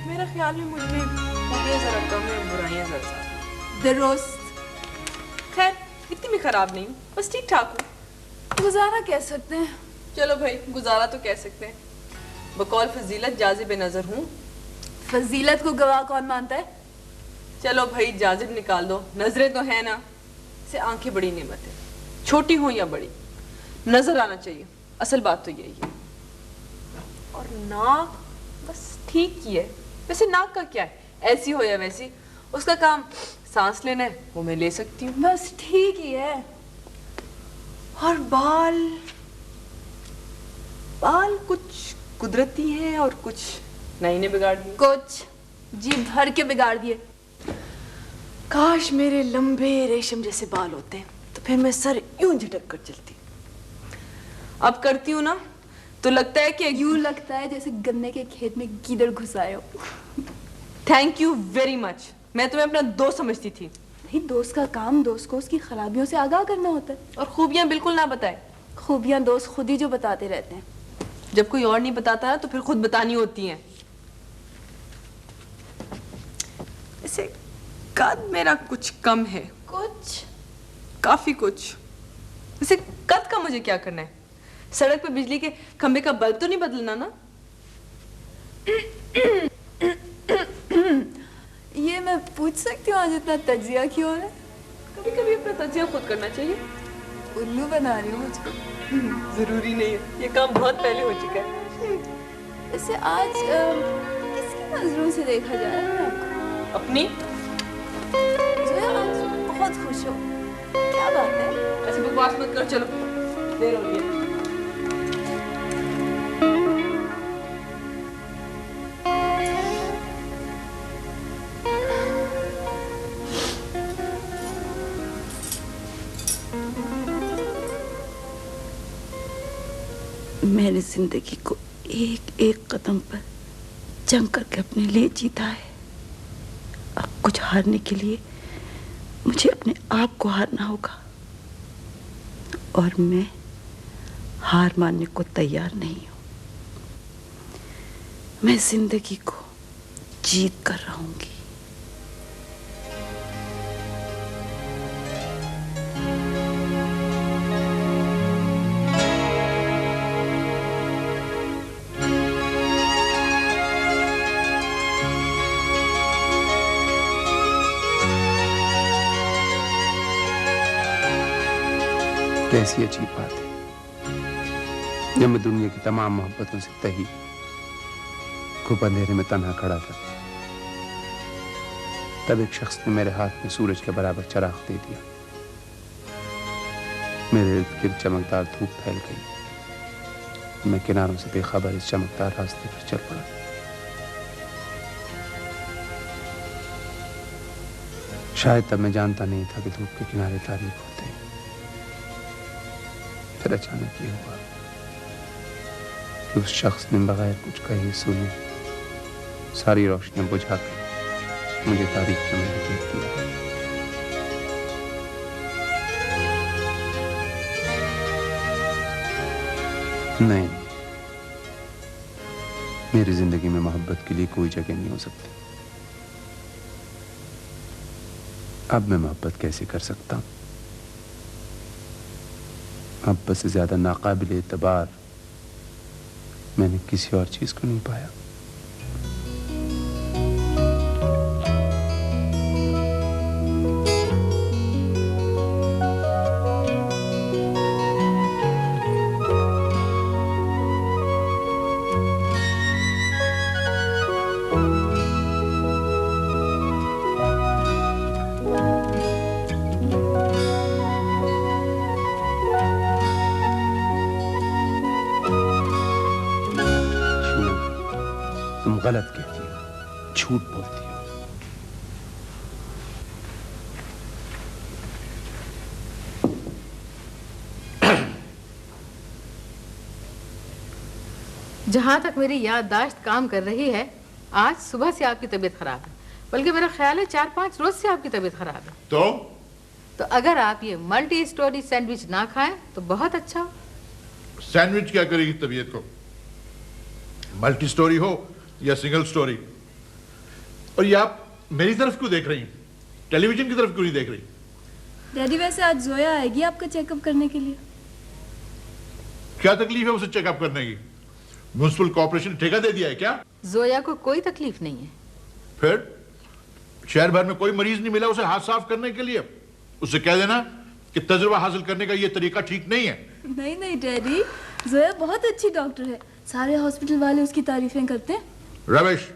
मेरा ख्याल है मुझ में खूबियां जरा कम है, बुराइयां जरा ज्यादा। The roast. खैर, इतनी भी खराब नहीं हूँ, बस ठीक ठाक हूँ। गुजारा कह सकते हैं। चलो भाई, गुजारा तो कह सकते हैं। बकौल फजीलत जाजिब नजर हूँ। फजीलत को गवाह कौन मानता है? चलो भाई, जाजिब निकाल दो, नजरें तो है ना। से आंखें बड़ी नेमत है, छोटी हो या बड़ी, नजर आना चाहिए। असल बात तो यही है। और नाक बस ठीक ही है। वैसे नाक का क्या है, ऐसी हो या वैसी, उसका काम सांस लेना है, वो मैं ले सकती हूँ। बस ठीक ही है। और बाल बाल कुछ कुदरती हैं और कुछ नहीं ने बिगाड़ दिए। कुछ जी भर के बिगाड़ दिए। काश मेरे लंबे रेशम जैसे बाल होते तो फिर मैं सर यूं झटक कर चलती। अब करती हूँ ना तो लगता है कि यूं लगता है जैसे गन्ने के खेत में गीदड़ घुस आए हो। Thank you very much. मैं तुम्हें अपना दोस्त समझती थी। नहीं, दोस्त का काम दोस्त को उसकी खराबियों से आगाह करना होता है। और खूबियां बिल्कुल ना बताए। खूबियां दोस्त खुद ही जो बताते रहते हैं। जब कोई और नहीं बताता तो फिर खुद बतानी होती हैं। ऐसे कद मेरा कुछ कम है। कुछ? काफी कुछ। वैसे कद का मुझे क्या करना है? सड़क पे बिजली के खंबे का बल्ब तो नहीं बदलना ना। ये मैं पूछ सकती हूँ आज इतना तजिया क्यों है? कभी कभी अपना तजिया खुद करना चाहिए। उल्लू बना रही हूँ मुझको। जरूरी नहीं है, ये काम बहुत पहले हो चुका है। वैसे आज किसकी नजरों से देखा जा रहा है आपको? अपनी। जोया, आज बहुत खुश हो, क्या बात है? ऐसे बकवास मत करो, चलो देर हो रही है। मैंने जिंदगी को एक एक कदम पर जंग करके अपने लिए जीता है। अब कुछ हारने के लिए मुझे अपने आप को हारना होगा, और मैं हार मानने को तैयार नहीं हूं। मैं जिंदगी को जीत कर रहूंगी। कैसी अजीब बात है। जब मैं दुनिया की तमाम मोहब्बतों से तही खूब अंधेरे में तन्हा खड़ा था, तब एक शख्स ने मेरे हाथ में सूरज के बराबर चराग दे दिया। मेरे इर्द गिर्द चमकदार धूप फैल गई। मैं किनारों से बेखबर इस चमकदार रास्ते पर चल पड़ा। शायद तब मैं जानता नहीं था कि धूप के किनारे तारीख होते हैं। फिर अचानक ये हुआ कि उस शख्स ने बगैर कुछ कहे सुने सारी रोशनी बुझाकर मुझे तारीख में घेर दिया। नहीं, मेरी जिंदगी में मोहब्बत के लिए कोई जगह नहीं हो सकती। अब मैं मोहब्बत कैसे कर सकता हूं? मोहब्बत से ज्यादा नाकाबिल एतबार मैंने किसी और चीज को नहीं पाया। तुम गलत कहती हो, झूठ बोलती हो। जहां तक मेरी याददाश्त काम कर रही है, आज सुबह से आपकी तबीयत खराब है, बल्कि मेरा ख्याल है 4-5 रोज से आपकी तबीयत खराब है। तो अगर आप ये मल्टी स्टोरी सैंडविच ना खाएं तो बहुत अच्छा हो। सैंडविच क्या करेगी तबीयत को? मल्टी स्टोरी हो या सिंगल स्टोरी। और ये आप मेरी तरफ क्यों देख रही हैं? टेलीविजन की तरफ क्यों नहीं देख रही? डैडी वैसे आज जोया आएगी आपका चेकअप करने के लिए। क्या तकलीफ है उसे चेकअप करने की? म्युनिसिपल कॉर्पोरेशन ठेका दे दिया है क्या? जोया को कोई तकलीफ नहीं है। फिर शहर भर में कोई मरीज नहीं मिला उसे हाथ साफ करने के लिए? उसे कह देना कि तजुर्बा हासिल करने का ये तरीका ठीक नहीं है। नहीं नहीं डैडी, जोया बहुत अच्छी डॉक्टर है, सारे हॉस्पिटल वाले उसकी तारीफें करते हैं। रमेश,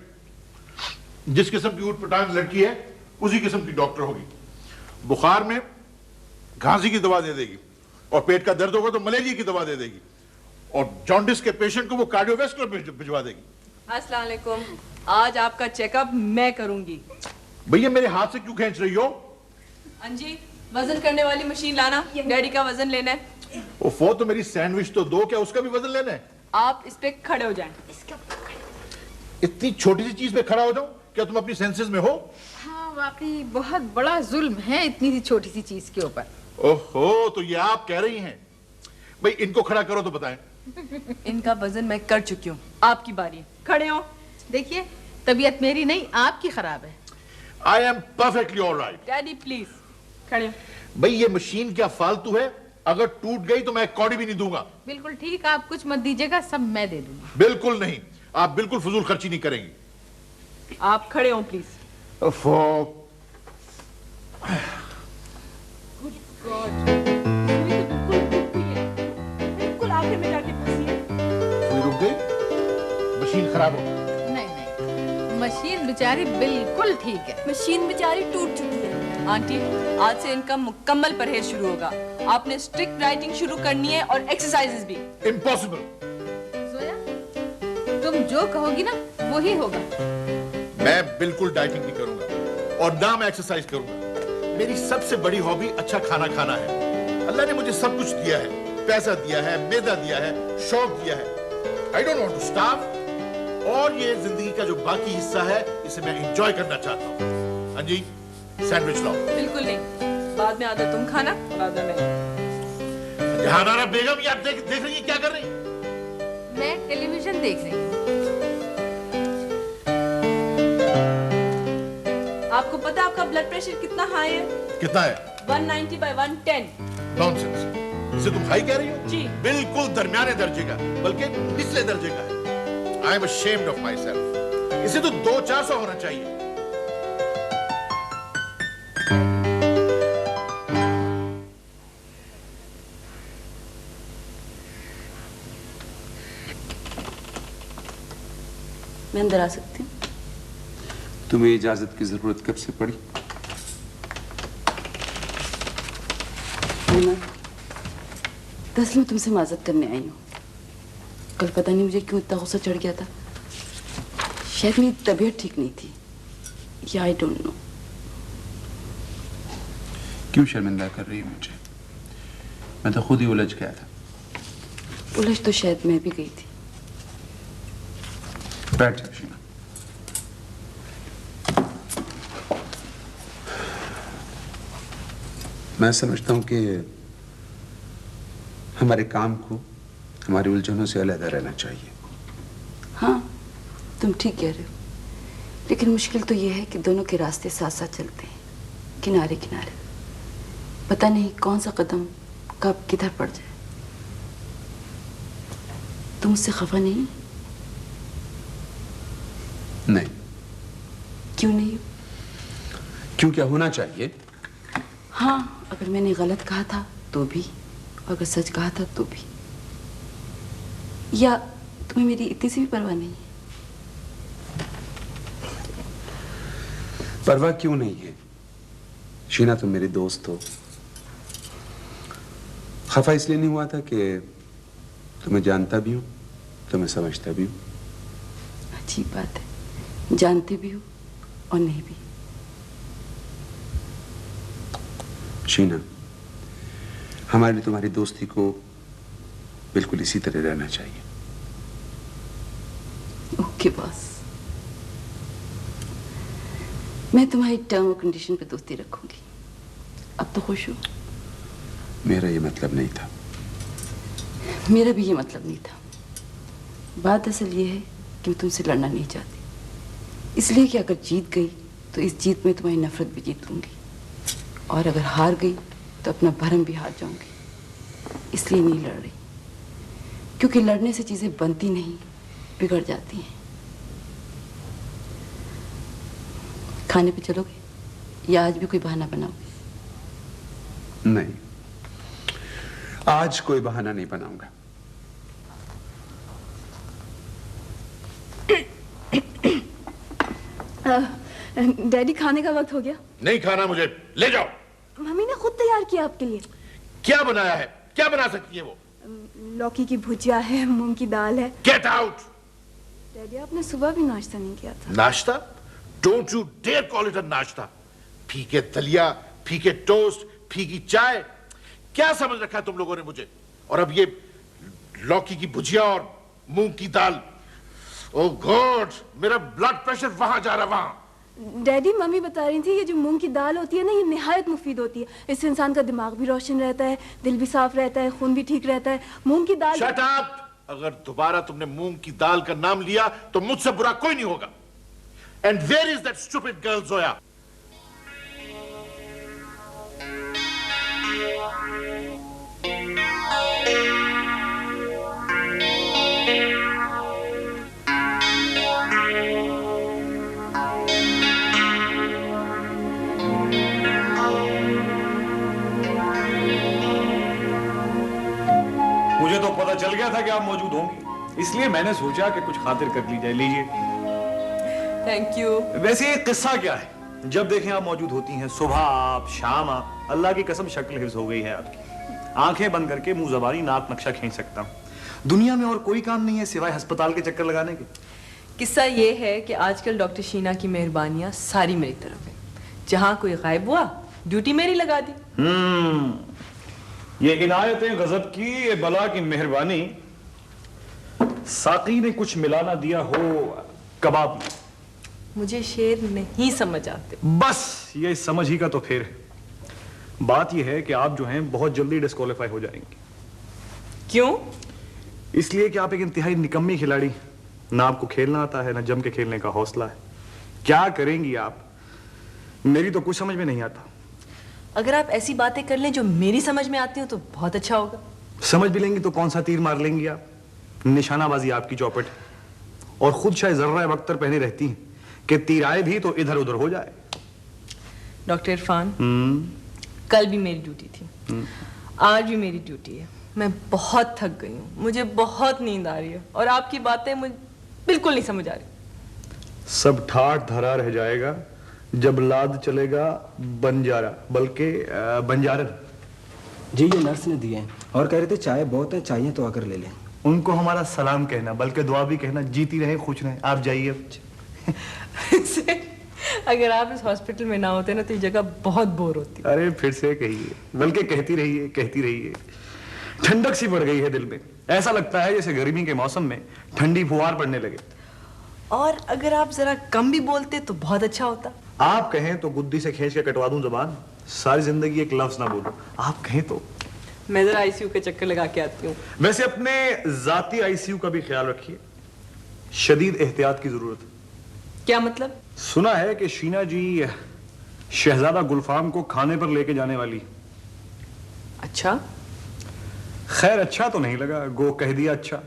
जिस किस्म की ऊट-पटांग लड़की है उसी किस्म की डॉक्टर होगी। बुखार में खांसी की दवा दे देगी, और पेट का दर्द होगा तो मलेरिया की दवा दे देगी, और जॉन्डिस के पेशेंट को वो कार्डियोवैस्कुलर भिजवा देगी। अस्सलाम वालेकुम, आज आपका चेकअप मैं करूंगी। भैया मेरे हाथ से क्यों खींच रही हो? अंजी, वजन करने वाली मशीन लाना, डैडी का वजन लेना है। ओफो, तो मेरी सैंडविच तो दो, क्या उसका भी वजन लेना है? आप इस पे खड़े हो जाएं। इतनी छोटी सी चीज पे खड़ा हो जाऊं? क्या तुम अपनी सेंसेस में हो? हाँ, वाकई बहुत बड़ा जुल्म है इतनी सी छोटी सी चीज के ऊपर। ओहो, तो ये आप कह रही हैं? भाई इनको खड़ा करो तो बताएं। इनका वजन मैं कर चुकी हूँ, आपकी बारी, खड़े हो। देखिए, तबीयत मेरी नहीं आपकी खराब है। I am perfectly alright. Daddy please खड़े हो। भाई ये मशीन क्या फालतू है? अगर टूट गई तो मैं एक कौड़ी भी नहीं दूंगा। बिल्कुल ठीक, आप कुछ मत दीजिएगा, सब मैं दे दूंगी। बिल्कुल नहीं, आप बिल्कुल फजूल खर्ची नहीं करेंगी। आप खड़े हो प्लीज। बिल्कुल आखिर में जाके फंसी है। कोई रुक गई? मशीन खराब हो गई? नहीं, मशीन बेचारी बिल्कुल ठीक है। मशीन बेचारी टूट चुकी है। आंटी, आज से इनका मुकम्मल परहेज शुरू होगा। आपने स्ट्रिक्ट डाइटिंग शुरू करनी है और एक्सरसाइजेस भी। इम्पॉसिबल। जोया, तुम जो कहोगी ना वही होगा। मैं बिल्कुल डाइटिंग नहीं करूंगा और ना मैं एक्सरसाइज करूंगा। मेरी सबसे बड़ी हॉबी अच्छा खाना खाना है। अल्लाह ने मुझे सब कुछ दिया है, पैसा दिया है, मैदा दिया है, शौक दिया है। I don't want to starve. और ये जिंदगी का जो बाकी हिस्सा है इसे मैं एंजॉय करना चाहता हूँ। हाँ जी, सैंडविच लाओ। बिल्कुल नहीं, बाद में आधा तुम खाना, बाद में मैं। जहानारा बेगम, ये आप देख रही हैं क्या कर रही? मैं टेलीविजन देख रही हूँ। आपको पता है आपका ब्लड प्रेशर कितना हाई है? कितना है? 190/110। नॉनसेंस। इसे तुम हाई कह रही हो? जी। बिल्कुल दरमियाने दर्जे का, बल्कि निचले दर्जे का है। I am ashamed of my self. इसे तो 200-400 होना चाहिए। मैं अंदर आ सकती हूँ? तुम्हें इजाजत की जरूरत कब से पड़ी? दरअसल मैं तुमसे माजरत करने आई हूँ। कल पता नहीं मुझे क्यों इतना गुस्सा चढ़ गया था। शायद मेरी तबीयत ठीक नहीं थी, या आई डोंट नो। क्यों शर्मिंदा कर रही है मुझे? मैं तो खुद ही उलझ गया था। उलझ तो शायद मैं भी गई थी। बैठ जाओ शीना। मैं समझता हूं कि हमारे काम को हमारी उलझनों से अलग रहना चाहिए। हाँ, तुम ठीक कह रहे हो, लेकिन मुश्किल तो ये है कि दोनों के रास्ते साथ साथ चलते हैं, किनारे किनारे। पता नहीं कौन सा कदम कब किधर पड़ जाए। तुम उससे खफा नहीं? नहीं। क्यों नहीं? क्यों, क्या होना चाहिए? हाँ, अगर मैंने गलत कहा था तो भी, अगर सच कहा था तो भी। या तुम्हें मेरी इतनी सी भी परवाह नहीं है? परवाह क्यों नहीं है? शीना, तुम मेरी दोस्त हो। खफा इसलिए नहीं हुआ था कि तुम्हें जानता भी हूं, तुम्हें समझता भी हूं। अजीब बात है, जानते भी हो और नहीं भी। शीना, हमारे लिए तुम्हारी दोस्ती को बिल्कुल इसी तरह रहना चाहिए। ओके बॉस, मैं तुम्हारी टर्म और कंडीशन पे दोस्ती रखूंगी। अब तो खुश हो? मेरा ये मतलब नहीं था। मेरा भी ये मतलब नहीं था। बात असल ये है कि मैं तुमसे लड़ना नहीं चाहती, इसलिए कि अगर जीत गई तो इस जीत में तुम्हारी नफरत भी जीत लूंगी, और अगर हार गई तो अपना भरम भी हार जाऊंगी। इसलिए नहीं लड़ रही, क्योंकि लड़ने से चीजें बनती नहीं, बिगड़ जाती हैं। खाने पे चलोगे या आज भी कोई बहाना बनाओगे? नहीं, आज कोई बहाना नहीं बनाऊंगा। डैडी, खाने का वक्त हो गया। नहीं खाना मुझे, ले जाओ। मम्मी ने खुद तैयार किया आपके लिए। क्या बनाया है? क्या बना सकती है वो? लौकी की भुजिया है, मूंग की दाल है। Get out. डैडी, आपने सुबह भी नाश्ता नहीं किया था। नाश्ता? Don't you dare call it a nashta. फीके दलिया, फीके टोस्ट, फीकी चाय, क्या समझ रखा है तुम लोगों ने मुझे? और अब ये लौकी की भुजिया और मूंग की दाल। ओह गॉड, मेरा ब्लड प्रेशर वहां जा रहा, वहां। डैडी, मम्मी बता रही थी ये जो मूंग की दाल होती है ना, ये निहायत मुफीद होती है। इससे इंसान का दिमाग भी रोशन रहता है, दिल भी साफ रहता है, खून भी ठीक रहता है। मूंग की दाल। Shut up! अगर दोबारा तुमने मूंग की दाल का नाम लिया तो मुझसे बुरा कोई नहीं होगा। And where is that stupid girl Zoya? मुझे तो पता चल गया था कि आप मौजूद होंगे, इसलिए मैंने सोचा कि कुछ खातिर कर ली जाए। लीजिए। Thank you. वैसे ये किस्सा क्या है? जब देखें आप मौजूद होती हैं, सुबह आप, शाम आप। अल्लाह की कसम शक्ल हिफ्ज हो गई है आपकी। आंखें बंद करके मुंह जबानी नाक नक्शा खींच सकता हूं। दुनिया में और कोई काम नहीं है सिवाय अस्पताल के चक्कर लगाने के। किस्सा ये है कि आजकल डॉक्टर शीना की मेहरबानियां सारी मेरी तरफ है। जहां कोई गायब हुआ, ड्यूटी मेरी लगा दी। ये इनायतें गजब की, ये बला की मेहरबानी। साकी ने कुछ मिलाना दिया हो कबाब में। मुझे शेर नहीं समझ आते। बस ये समझ ही का तो फेर है। बात यह है कि आप जो हैं बहुत जल्दी डिस्क्वालीफाई हो जाएंगे। क्यों? इसलिए कि आप एक इंतहाई निकम्मी खिलाड़ी, ना आपको खेलना आता है ना जम के खेलने का हौसला है। क्या करेंगी आप? मेरी तो कुछ समझ में नहीं आता। अगर आप ऐसी बातें कर लें जो मेरी समझ में आती हो तो बहुत अच्छा होगा। समझ भी लेंगी तो कौन सा तीर मार लेंगी आप? निशानाबाजी आपकी चौपट है, और खुद शायद जर्रा वक्तर पहने रहती हैं कि तीर आए भी तो इधर उधर हो जाए। डॉक्टर इरफान, कल भी मेरी ड्यूटी थी, आज भी मेरी ड्यूटी है। मैं बहुत थक गई हूँ, मुझे बहुत नींद आ रही है, और आपकी बातें मुझे बिल्कुल नहीं समझ आ रही। सब ठाठ धरा रह जाएगा जब लाद चलेगा बंजारा, बल्कि बंजारन। जी ये नर्स ने दिए हैं और कह रहे थे चाय बहुत है, चाहिए तो आकर ले लें। उनको हमारा सलाम कहना, बल्कि दुआ भी कहना। जीती रहे, खुश रहे। आप जाइए। अगर आप इस हॉस्पिटल में ना होते ना तो ये जगह बहुत बोर होती। अरे फिर से कहिए, बल्कि कहती रहिए, कहती रहिए। ठंडक सी बढ़ गई है दिल में। ऐसा लगता है जैसे गर्मी के मौसम में ठंडी फुहार पड़ने लगे। और अगर आप जरा कम भी बोलते तो बहुत अच्छा होता। आप कहें तो गुद्दी से खींच के कटवा दूं जबान, सारी जिंदगी एक लफ्ज ना बोलूं। आप कहें तो मैं जरा आईसीयू के चक्कर लगा के आती हूँ। वैसे अपने जाती आईसीयू का भी ख्याल रखिए, शदीद एहतियात की जरूरत है। क्या मतलब? सुना है कि शीना जी शहजादा गुलफाम को खाने पर लेके जाने वाली। अच्छा? खैर अच्छा तो नहीं लगा, गो कह दिया अच्छा।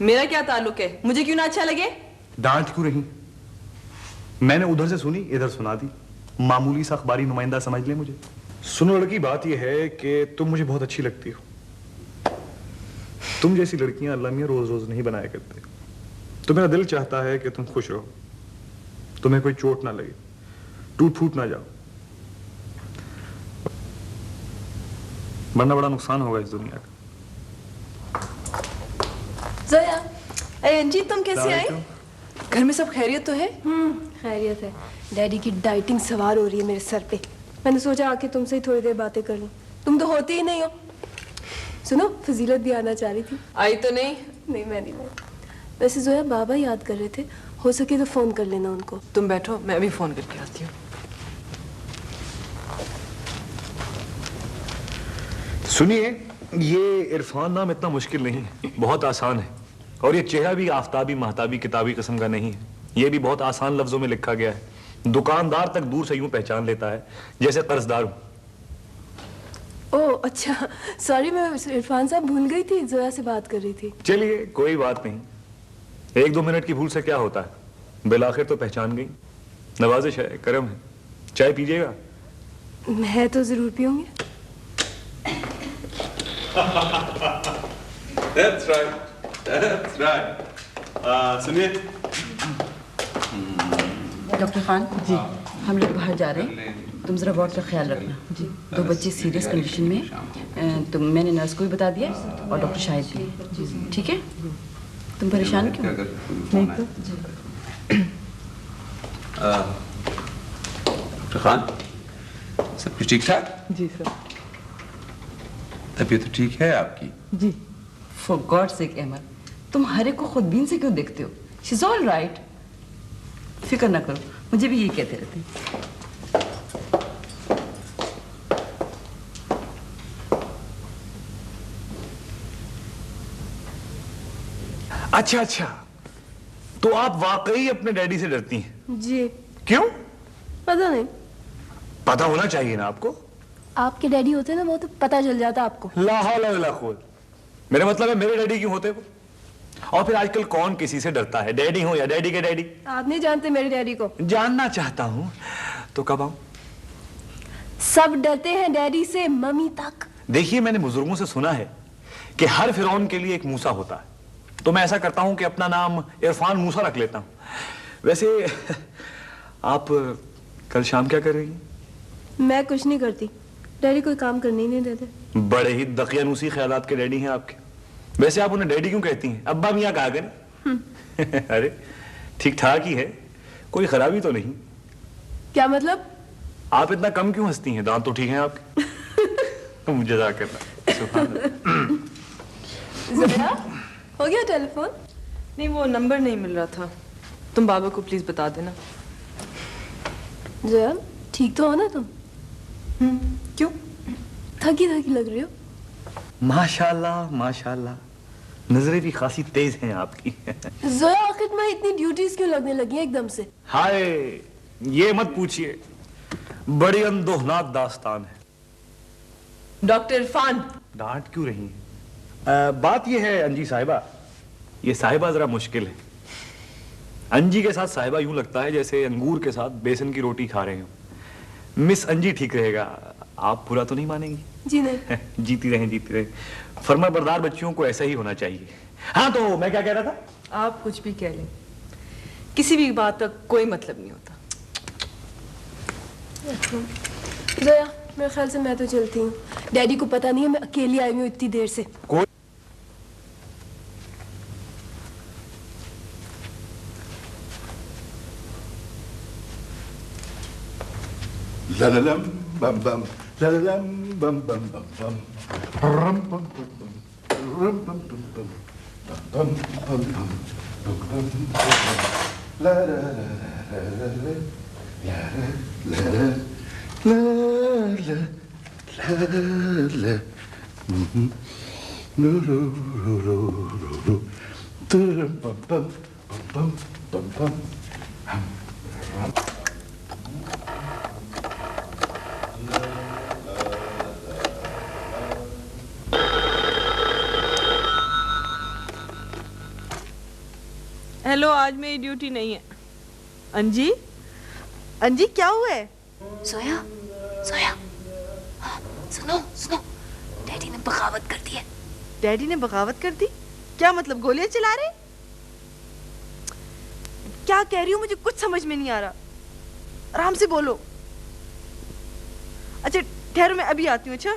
मेरा क्या ताल्लुक है? मुझे क्यों ना अच्छा लगे? डांट क्यों रही? मैंने उधर से सुनी, इधर सुना दी। मामूली सा अखबारी नुमाइंदा समझ ले मुझे। सुनो लड़की, बात यह है कि तुम मुझे बहुत अच्छी लगती हो। तुम जैसी लड़कियां अल्लाह मियां रोज रोज नहीं बनाया करते। तो मेरा दिल चाहता है कि तुम खुश रहो, तुम्हें कोई चोट ना लगे। टूट फूट ना जाओ, वरना बड़ा नुकसान होगा इस दुनिया का। जोया, अरे अंजी तुम कैसे आए? घर में सब खैरियत तो है? खैरियत है। डैडी की डाइटिंग सवार हो रही है मेरे सर पे। मैंने सोचा आके तुमसे ही थोड़ी देर बातें कर लूं। तुम तो होती ही नहीं हो। सुनो, फजीलत भी आना चाह रही थी। आई तो नहीं? नहीं, मैं नहीं आई। वैसे जोया बाबा याद कर रहे थे, हो सके तो फोन कर लेना उनको। तुम बैठो, मैं भी फोन करके आती हूँ। सुनिए, ये इरफान नाम इतना मुश्किल नहीं है, बहुत आसान है। और ये चेहरा भी आफ्ताबी महताबी किताबी किस्म का नहीं है, ये भी बहुत आसान लफ्जों में लिखा गया है। दुकानदार तक दूर से यूं पहचान लेता है जैसे कर्जदार हूं। ओह अच्छा, सॉरी, मैं इरफान साहब भूल गई थी, जोया से बात कर रही थी। चलिए कोई बात नहीं, 1-2 मिनट की भूल से क्या होता है, बिलाखिर तो पहचान गई। नवाजिश है, करम है। चाय पीजिएगा? मैं तो जरूर पीऊंगी। That's right. That's right. सुनिए, डॉक्टर खान जी, हम लोग बाहर जा रहे हैं, तुम जरा वार्ड का ख्याल रखना जी। 2 बच्चे सीरियस कंडीशन में हैं, तो मैंने नर्स को भी बता दिया और डॉक्टर शाहिद भी, ठीक है? तुम परेशान क्यों? नहीं तो। डॉक्टर खान, सब कुछ ठीक ठाक? जी सर। तबीयत तो ठीक है आपकी? जी। फॉर गॉड सेक अहमद, तुम हर एक को खुदबीन से क्यों देखते हो? She is all right. फिक्र ना करो, मुझे भी यही कहते रहते हैं। अच्छा अच्छा, तो आप वाकई अपने डैडी से डरती हैं? जी। क्यों? पता नहीं। पता होना चाहिए ना आपको। आपके डैडी होते ना, वो तो पता चल जाता आपको। ला हौला वला कुव्वत। मेरा मतलब है मेरे डैडी क्यों होते वो? और फिर आजकल कौन किसी से डरता है, डैडी हो या डैडी के डैडी? आप नहीं जानते मेरे डैडी को। जानना चाहता हूं तो कब आऊं? सब डरते हैं डैडी से, मम्मी तक। देखिए, मैंने बुजुर्गों से सुना है कि हर फिरौन के लिए एक मूसा होता है, तो मैं ऐसा करता हूं कि अपना नाम इरफान मूसा रख लेता हूं। वैसे आप कल शाम क्या कर रही हैं? मैं कुछ नहीं करती, डैडी कोई काम करने ही नहीं देते। बड़े ही दकियानूसी ख्यालात के डैडी हैं आपके। वैसे आप उन्हें डैडी क्यों कहती हैं? अब्बा मियाँ कहा करें। अरे ठीक ठाक ही है, कोई खराबी तो नहीं। क्या मतलब? आप इतना कम क्यों हंसती हैं? दांत तो ठीक हैं आपके। मुझे जा कर ज़रा, हो गया टेलीफोन? नहीं, वो नंबर नहीं मिल रहा था। तुम बाबा को प्लीज बता देना। जया, ठीक तो हो ना तुम? क्यों? थकी थकी लग रही हो। माशाल्लाह माशाल्लाह, नजरें भी खासी तेज हैं आपकी। जोया, आखिर में इतनी ड्यूटीज क्यों लगने लगी हैं एकदम से? हाय, ये मत पूछिए, बड़ी अंदोहनाक दास्तान है। डॉक्टर इरफान। डांट क्यों रही हैं? बात ये है अंजी साहिबा, ये साहिबा जरा मुश्किल है। अंजी के साथ साहिबा यूं लगता है जैसे अंगूर के साथ बेसन की रोटी खा रहे हो। मिस अंजी ठीक रहेगा, आप बुरा तो नहीं मानेंगी? जी नहीं। जीती रहें जीती रहें, फर्मा बरदार बच्चियों को ऐसा ही होना चाहिए। हाँ, तो मैं क्या कह रहा था? आप कुछ भी कह लें, किसी भी बात का कोई मतलब नहीं होता। जोया, मेरे ख्याल से मैं तो चलती हूँ। डैडी को पता नहीं है मैं अकेली आई हूँ इतनी देर से। कोई La la lam bam bam, la la lam bam bam bam bam, ram bam bam bam, ram bam bam bam, bam bam bam, bam bam bam, la la la la la la, la la la la la la la, no no no no no, bam bam bam bam bam bam. Hello, आज मेरी duty नहीं है। अंजी, अंजी क्या हुआ है? सोया, सोया, हाँ, सुनो सुनो, डैडी ने बगावत कर दी है। डैडी ने बगावत कर दी? क्या मतलब, गोलियां चला रहे? क्या कह रही हो, मुझे कुछ समझ में नहीं आ रहा। आराम से बोलो। अच्छा ठहरो, मैं अभी आती हूँ। अच्छा